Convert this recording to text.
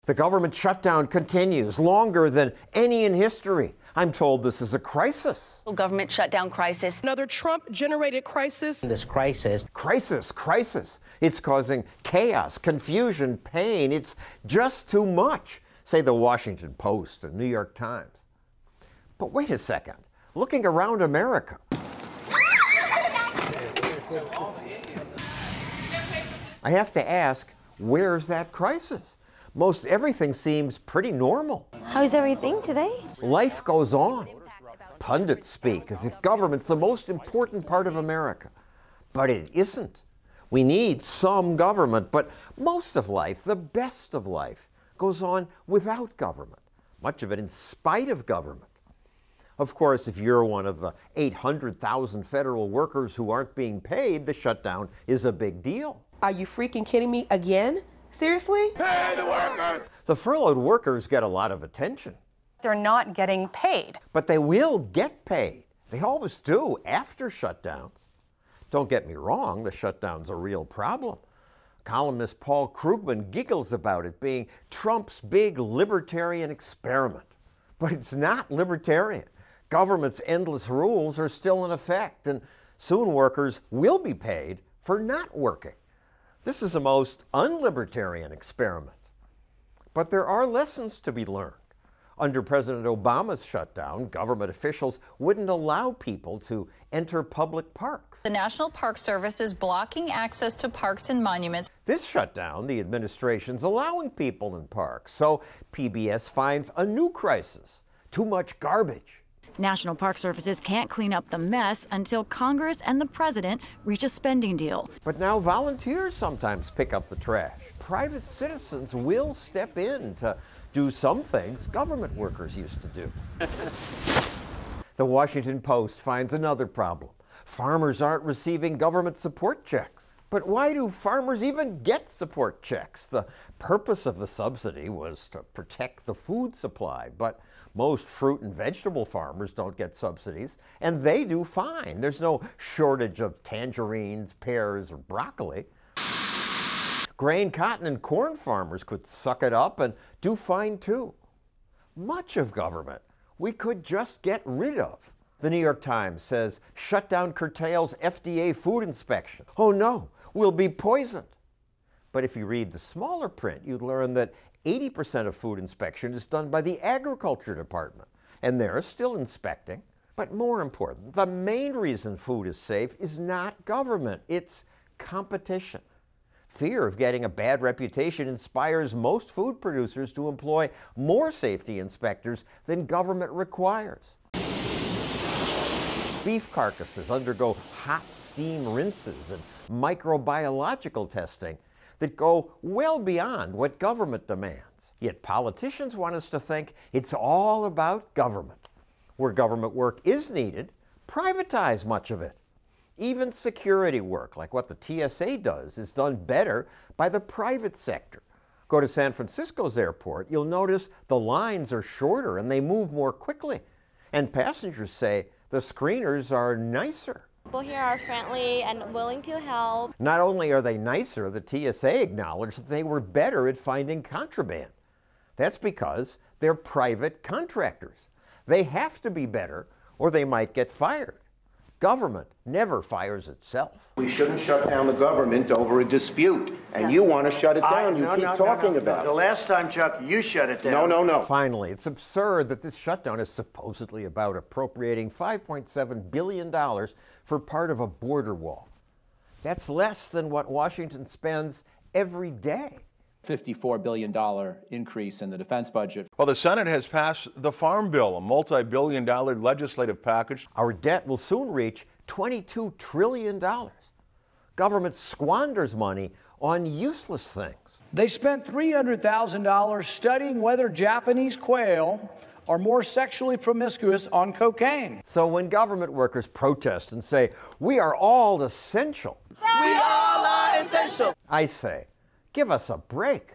The government shutdown continues longer than any in history. I'm told this is a crisis. Government shutdown crisis. Another Trump-generated crisis. This crisis. Crisis. It's causing chaos, confusion, pain. It's just too much, say the Washington Post and New York Times. But wait a second. Looking around America. I have to ask, where's that crisis? Most everything seems pretty normal. How's everything today? Life goes on. Pundits speak as if government's the most important part of America. But it isn't. We need some government, but most of life, the best of life, goes on without government, much of it in spite of government. Of course, if you're one of the 800,000 federal workers who aren't being paid, the shutdown is a big deal. Are you freaking kidding me again? Seriously? Pay the workers! The furloughed workers get a lot of attention. They're not getting paid. But they will get paid. They always do after shutdowns. Don't get me wrong, the shutdown's a real problem. Columnist Paul Krugman giggles about it being Trump's big libertarian experiment. But it's not libertarian. Government's endless rules are still in effect, and soon workers will be paid for not working. This is a most unlibertarian experiment. But there are lessons to be learned. Under President Obama's shutdown, government officials wouldn't allow people to enter public parks. The National Park Service is blocking access to parks and monuments. This shutdown, the administration's allowing people in parks. So PBS finds a new crisis: too much garbage. National Park Services can't clean up the mess until Congress and the president reach a spending deal. But now volunteers sometimes pick up the trash. Private citizens will step in to do some things government workers used to do. The Washington Post finds another problem. Farmers aren't receiving government support checks. But why do farmers even get support checks? The purpose of the subsidy was to protect the food supply, but most fruit and vegetable farmers don't get subsidies, and they do fine. There's no shortage of tangerines, pears, or broccoli. Grain, cotton, and corn farmers could suck it up and do fine too. Much of government we could just get rid of. The New York Times says shutdown curtails FDA food inspection. Oh no, we'll be poisoned. But if you read the smaller print, you'd learn that 80% of food inspection is done by the Agriculture Department, and they're still inspecting. But more important, the main reason food is safe is not government, it's competition. Fear of getting a bad reputation inspires most food producers to employ more safety inspectors than government requires. Beef carcasses undergo hot steam rinses and microbiological testing that go well beyond what government demands. Yet politicians want us to think it's all about government. Where government work is needed, privatize much of it. Even security work, like what the TSA does, is done better by the private sector. Go to San Francisco's airport, you'll notice the lines are shorter and they move more quickly. And passengers say the screeners are nicer. People here are friendly and willing to help. Not only are they nicer, the TSA acknowledged that they were better at finding contraband. That's because they're private contractors. They have to be better or they might get fired. Government never fires itself. We shouldn't shut down the government over a dispute, and you want to shut it down. You keep talking about it. The last time, Chuck, you shut it down. No. Finally, it's absurd that this shutdown is supposedly about appropriating $5.7 billion for part of a border wall. That's less than what Washington spends every day. $54 billion increase in the defense budget. Well, the Senate has passed the Farm Bill, a multi-billion-dollar legislative package. Our debt will soon reach $22 trillion. Government squanders money on useless things. They spent $300,000 studying whether Japanese quail are more sexually promiscuous on cocaine. So when government workers protest and say, "We are all essential," We all are essential. I say, give us a break.